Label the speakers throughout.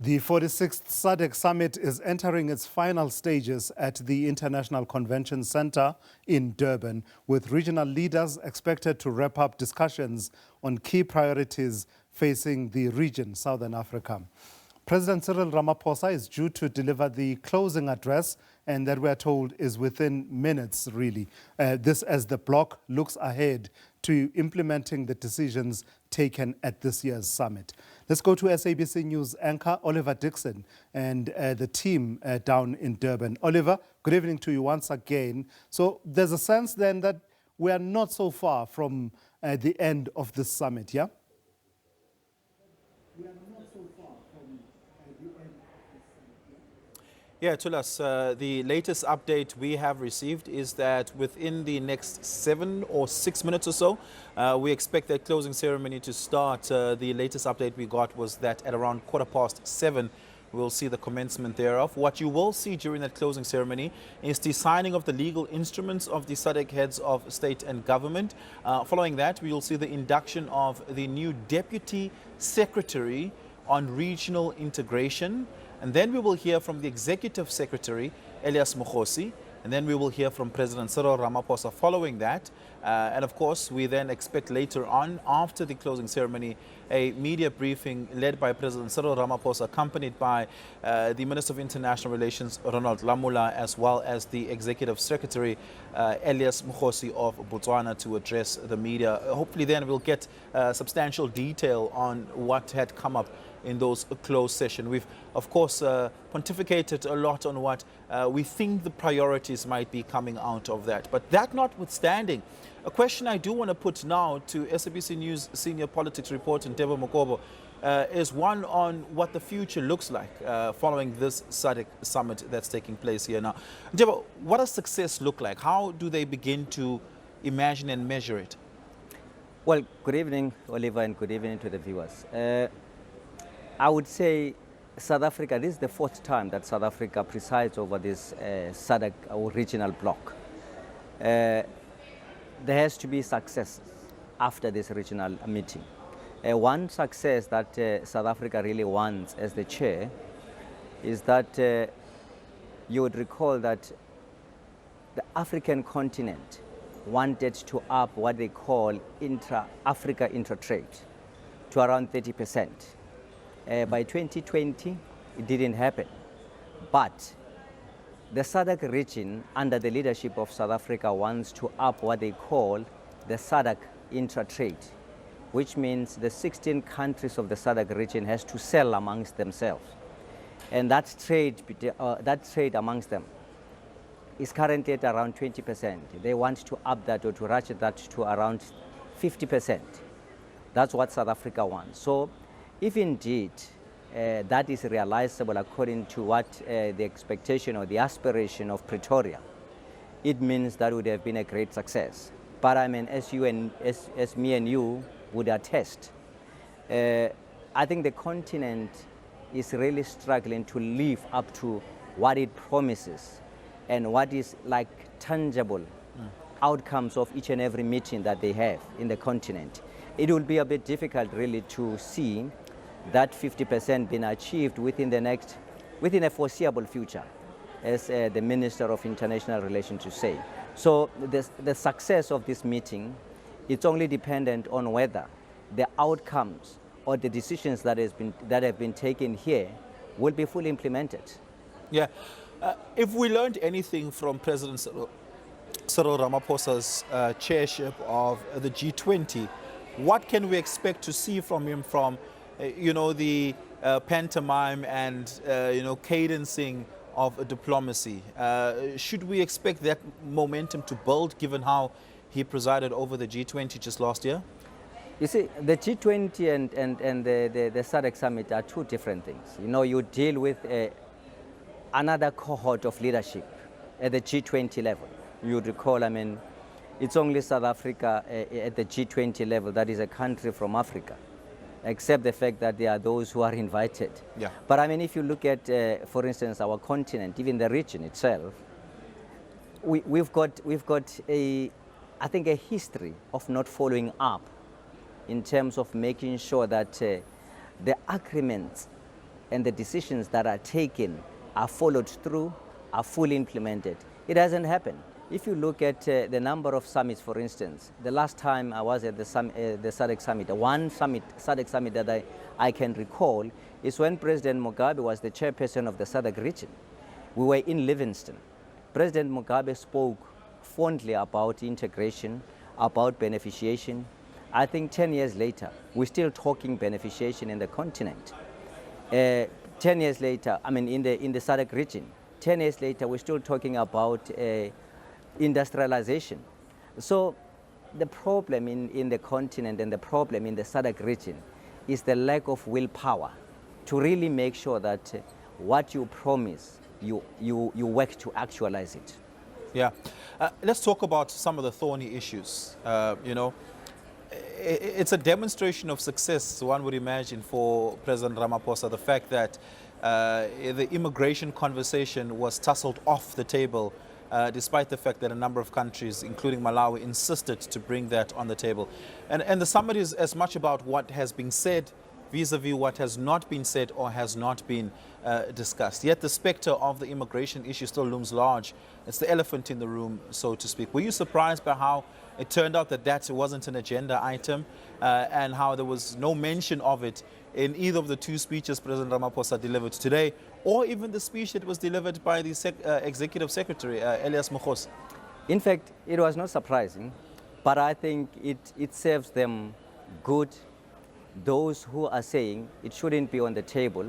Speaker 1: The 46th SADC Summit is entering its final stages at the International Convention Center in Durban, with regional leaders expected to wrap up discussions on key priorities facing the region, Southern Africa. President Cyril Ramaphosa is due to deliver the closing address, and that we're told is within minutes, really. This as the bloc looks ahead to implementing the decisions taken at this year's summit. Let's go to SABC News anchor Oliver Dickson and the team down in Durban. Oliver, good evening to you once again. So there's a sense then that we are not so far from the end of this summit, yeah? We are not so far from the end of this summit.
Speaker 2: Yeah, Tulas, the latest update we have received is that within the next 7 or 6 minutes or so, we expect that closing ceremony to start. The latest update we got was that at around 7:15, we'll see the commencement thereof. What you will see during that closing ceremony is the signing of the legal instruments of the SADC heads of state and government. Following that, we will see the induction of the new Deputy Secretary on Regional Integration. And then we will hear from the Executive Secretary, Elias Mokhosi, and then we will hear from President Cyril Ramaphosa following that. And of course, we then expect later on, after the closing ceremony, a media briefing led by President Cyril Ramaphosa, accompanied by the Minister of International Relations, Ronald Lamula, as well as the Executive Secretary, Elias Mokhosi of Botswana, to address the media. Hopefully then we'll get substantial detail on what had come up in those closed sessions. We've, of course, pontificated a lot on what we think the priorities might be coming out of that. But that notwithstanding, a question I do want to put now to SABC News senior politics reporter Ntebo Mokobo is one on what the future looks like following this SADC summit that's taking place here now. Ntebo, what does success look like? How do they begin to imagine and measure it?
Speaker 3: Well, good evening, Oliver, and good evening to the viewers. I would say South Africa, this is the 4th time that South Africa presides over this SADC or regional bloc. There has to be success after this regional meeting. One success that South Africa really wants as the chair is that you would recall that the African continent wanted to up what they call Africa intra-trade to around 30%. By 2020, it didn't happen. But the SADC region, under the leadership of South Africa, wants to up what they call the SADC intra-trade, which means the 16 countries of the SADC region has to sell amongst themselves. And that trade amongst them is currently at around 20%. They want to up that or to ratchet that to around 50%. That's what South Africa wants. So if indeed that is realizable according to what the expectation or the aspiration of Pretoria, it means that would have been a great success. But I mean, as me and you would attest, I think the continent is really struggling to live up to what it promises and what is like tangible outcomes of each and every meeting that they have in the continent. It will be a bit difficult really to see that 50% being achieved within a foreseeable future, as the Minister of International Relations would say. So the success of this meeting, it's only dependent on whether the outcomes or the decisions that have been taken here will be fully implemented.
Speaker 2: Yeah. If we learned anything from President Cyril Ramaphosa's chairship of the G20, what can we expect to see from him from the pantomime and, cadencing of diplomacy? Should we expect that momentum to build given how he presided over the G20 just last year?
Speaker 3: You see, the G20 and the SADC Summit are two different things. You deal with another cohort of leadership at the G20 level. You would recall, I mean, it's only South Africa at the G20 level that is a country from Africa, except the fact that there are those who are invited.
Speaker 2: Yeah.
Speaker 3: But I mean, if you look at, for instance, our continent, even the region itself, we've got I think a history of not following up in terms of making sure that the agreements and the decisions that are taken are followed through, are fully implemented. It hasn't happened. If you look at the number of summits, for instance, the last time I was at the SADC Summit, one SADC Summit that I can recall is when President Mugabe was the chairperson of the SADC region. We were in Livingstone. President Mugabe spoke fondly about integration, about beneficiation. I think 10 years later, we're still talking beneficiation in the continent. 10 years later, I mean in the SADC region, 10 years later, we're still talking about industrialization. So the problem in the continent and the problem in the SADC region is the lack of willpower to really make sure that what you promise, you work to actualize it.
Speaker 2: Yeah. Let's talk about some of the thorny issues. It's a demonstration of success, one would imagine, for President Ramaphosa, the fact that the immigration conversation was tussled off the table, despite the fact that a number of countries, including Malawi, insisted to bring that on the table. And the summit is as much about what has been said vis-a-vis what has not been said or has not been discussed. Yet the specter of the immigration issue still looms large. It's the elephant in the room, so to speak. Were you surprised by how it turned out that wasn't an agenda item and how there was no mention of it in either of the two speeches President Ramaphosa delivered today, or even the speech that was delivered by the Executive Secretary, Elias Mokhosi?
Speaker 3: In fact, it was not surprising, but I think it serves them good, those who are saying it shouldn't be on the table,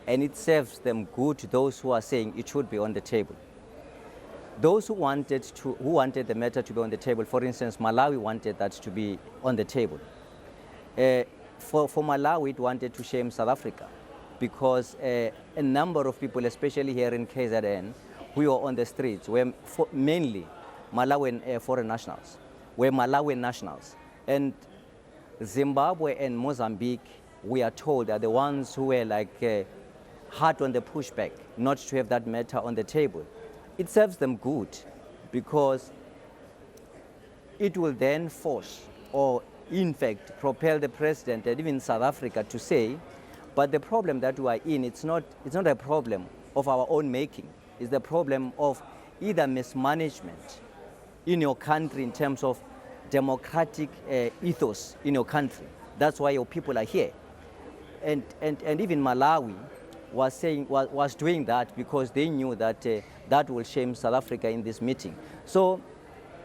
Speaker 3: and it serves them good, those who are saying it should be on the table. Those who wanted the matter to be on the table, for instance, Malawi wanted that to be on the table. For Malawi, it wanted to shame South Africa because a number of people, especially here in KZN, who were on the streets were mainly Malawian foreign nationals, were Malawian nationals. And Zimbabwe and Mozambique, we are told, are the ones who were like hard on the pushback not to have that matter on the table. It serves them good because it will then force or in fact propel the president and even South Africa to say, but the problem that we are in, it's not a problem of our own making. It's the problem of either mismanagement in your country in terms of democratic ethos in your country. That's why your people are here. And even Malawi was doing that because they knew that that will shame South Africa in this meeting. So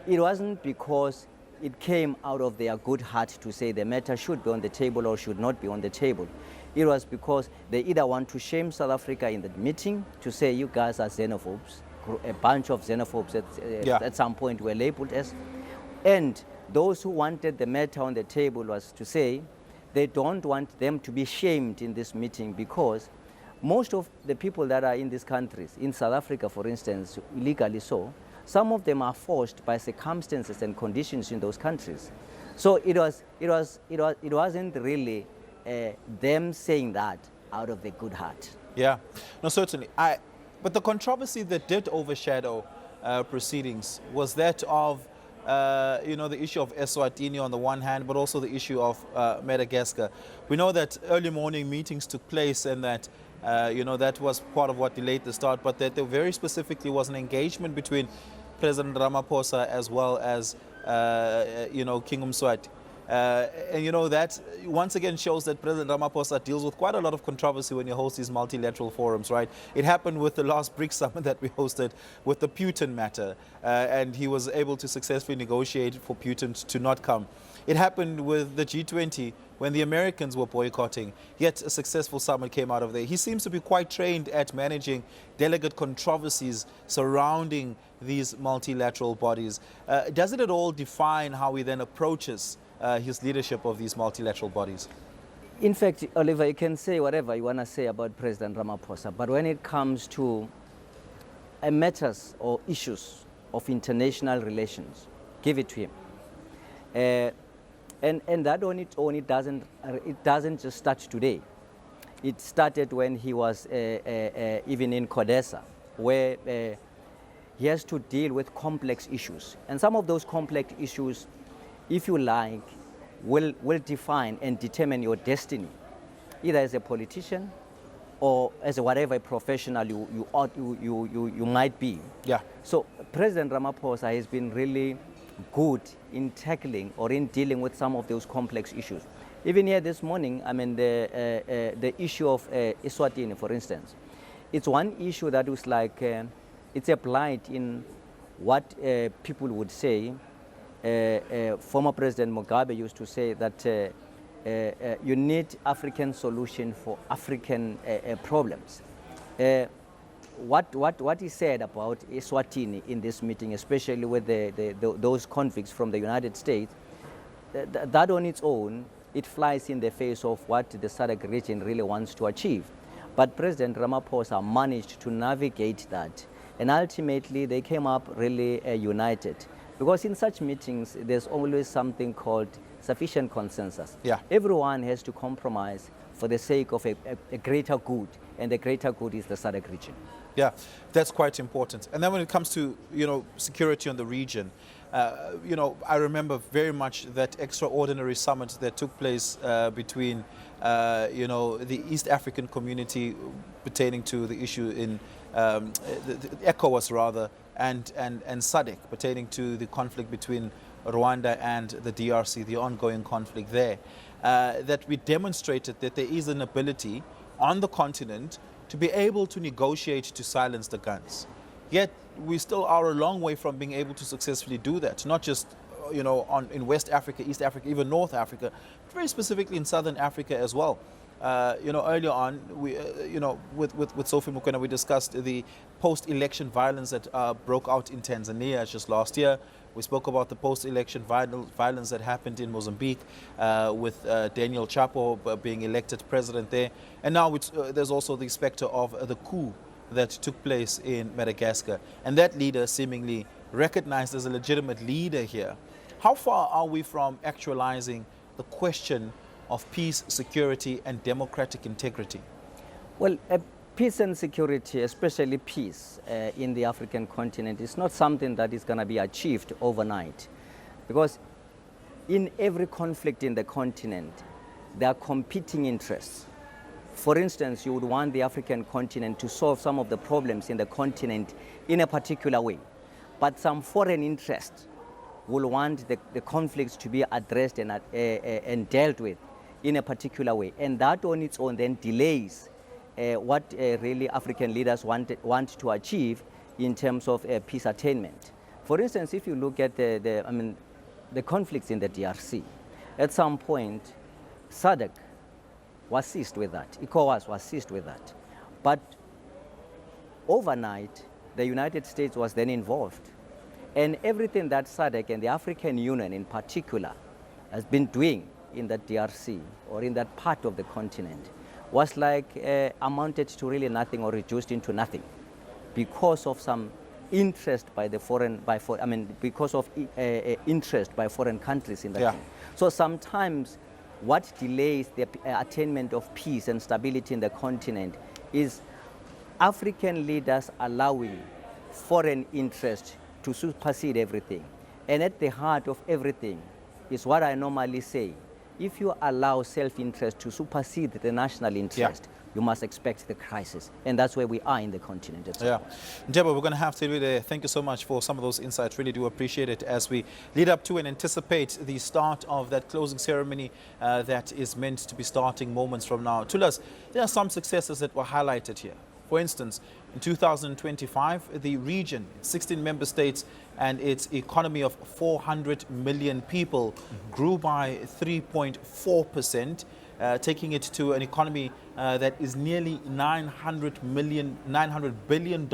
Speaker 3: it wasn't because it came out of their good heart to say the matter should be on the table or should not be on the table. It was because they either want to shame South Africa in the meeting to say you guys are xenophobes, a bunch of xenophobes at some point were labeled as, and those who wanted the matter on the table was to say they don't want them to be shamed in this meeting because most of the people that are in these countries, in South Africa for instance, illegally so, some of them are forced by circumstances and conditions in those countries. So it wasn't really them saying that out of the good heart.
Speaker 2: Yeah, no, certainly. But the controversy that did overshadow proceedings was that of the issue of Eswatini on the one hand, but also the issue of Madagascar. We know that early morning meetings took place and that that was part of what delayed the start, but that there very specifically was an engagement between President Ramaphosa as well as, King Mswati. And that once again shows that President Ramaphosa deals with quite a lot of controversy when he hosts these multilateral forums, right? It happened with the last BRICS summit that we hosted with the Putin matter, and he was able to successfully negotiate for Putin to not come. It happened with the G20 when the Americans were boycotting, yet a successful summit came out of there. He seems to be quite trained at managing delicate controversies surrounding these multilateral bodies. Does it at all define how he then approaches his leadership of these multilateral bodies?
Speaker 3: In fact, Oliver, you can say whatever you want to say about President Ramaphosa, but when it comes to matters or issues of international relations, give it to him. And that on its own, it doesn't just start today. It started when he was even in CODESA, where he has to deal with complex issues. And some of those complex issues, if you like, will define and determine your destiny, either as a politician or as a whatever professional you might be.
Speaker 2: Yeah.
Speaker 3: So President Ramaphosa has been really good in tackling or in dealing with some of those complex issues. Even here this morning, I mean, the issue of Eswatini, for instance, it's one issue that was like, it's a blight in what people would say. Former President Mugabe used to say that you need African solution for African problems. What he said about Eswatini in this meeting, especially with those convicts from the United States, that on its own, it flies in the face of what the SADC region really wants to achieve. But President Ramaphosa managed to navigate that, and ultimately they came up really united. Because in such meetings, there's always something called sufficient consensus.
Speaker 2: Yeah.
Speaker 3: Everyone has to compromise for the sake of a greater good, and the greater good is the SADC region.
Speaker 2: Yeah, that's quite important. And then when it comes to, security on the region, I remember very much that extraordinary summit that took place between, the East African community pertaining to the issue in the ECOWAS rather, and SADC pertaining to the conflict between Rwanda and the DRC, the ongoing conflict there, that we demonstrated that there is an ability on the continent to be able to negotiate to silence the guns. Yet we still are a long way from being able to successfully do that, not just in West Africa, East Africa, even North Africa, but very specifically in Southern Africa as well. Earlier on, we, with Sophie Mukwena, we discussed the post-election violence that broke out in Tanzania just last year. We spoke about the post-election violence that happened in Mozambique with Daniel Chapo being elected president there. And now there's also the specter of the coup that took place in Madagascar. And that leader seemingly recognized as a legitimate leader here. How far are we from actualizing the question of peace, security, and democratic integrity?
Speaker 3: Well, peace and security, especially peace in the African continent, is not something that is going to be achieved overnight. Because in every conflict in the continent, there are competing interests. For instance, you would want the African continent to solve some of the problems in the continent in a particular way. But some foreign interest will want the conflicts to be addressed and dealt with in a particular way. And that on its own then delays what really African leaders want to achieve in terms of peace attainment. For instance, if you look at the conflicts in the DRC, at some point, SADC was seized with that. ECOWAS was seized with that. But overnight, the United States was then involved. And everything that SADC and the African Union in particular has been doing in the DRC or in that part of the continent was like amounted to really nothing or reduced into nothing because of some interest by the because of interest by foreign countries in that thing. So sometimes what delays the attainment of peace and stability in the continent is African leaders allowing foreign interest to supersede everything. And at the heart of everything is what I normally say. If you allow self-interest to supersede the national interest, you must expect the crisis. And that's where we are in the continent.
Speaker 2: Ntebo, we're going to have to leave it there. Thank you so much for some of those insights. Really do appreciate it as we lead up to and anticipate the start of that closing ceremony that is meant to be starting moments from now. Tulas, there are some successes that were highlighted here. For instance, in 2025, the region, 16 member states and its economy of 400 million people grew by 3.4%, taking it to an economy that is nearly $900 billion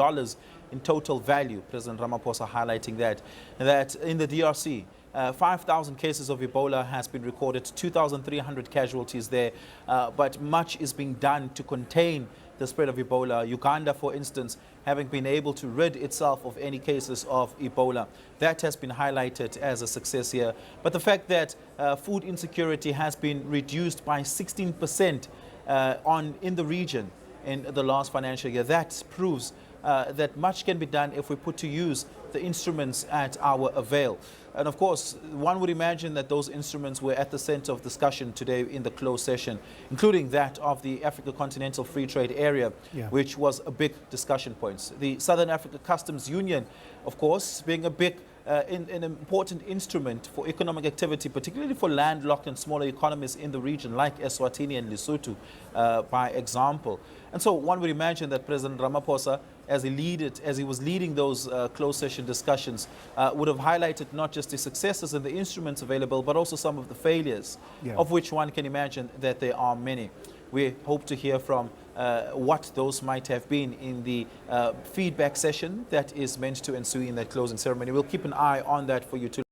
Speaker 2: in total value. President Ramaphosa highlighting that in the DRC, 5,000 cases of Ebola has been recorded, 2,300 casualties there, but much is being done to contain the spread of Ebola. Uganda, for instance, having been able to rid itself of any cases of Ebola. That has been highlighted as a success here. But the fact that food insecurity has been reduced by 16% in the region in the last financial year, that proves that much can be done if we put to use the instruments at our avail. And of course, one would imagine that those instruments were at the center of discussion today in the closed session, including that of the Africa Continental Free Trade Area, which was a big discussion point. The Southern Africa Customs Union, of course, being a big an important instrument for economic activity, particularly for landlocked and smaller economies in the region, like Eswatini and Lesotho, by example. And so one would imagine that President Ramaphosa, as he was leading those closed session discussions, would have highlighted not just the successes and the instruments available, but also some of the failures, of which one can imagine that there are many. We hope to hear from what those might have been in the feedback session that is meant to ensue in that closing ceremony. We'll keep an eye on that for you to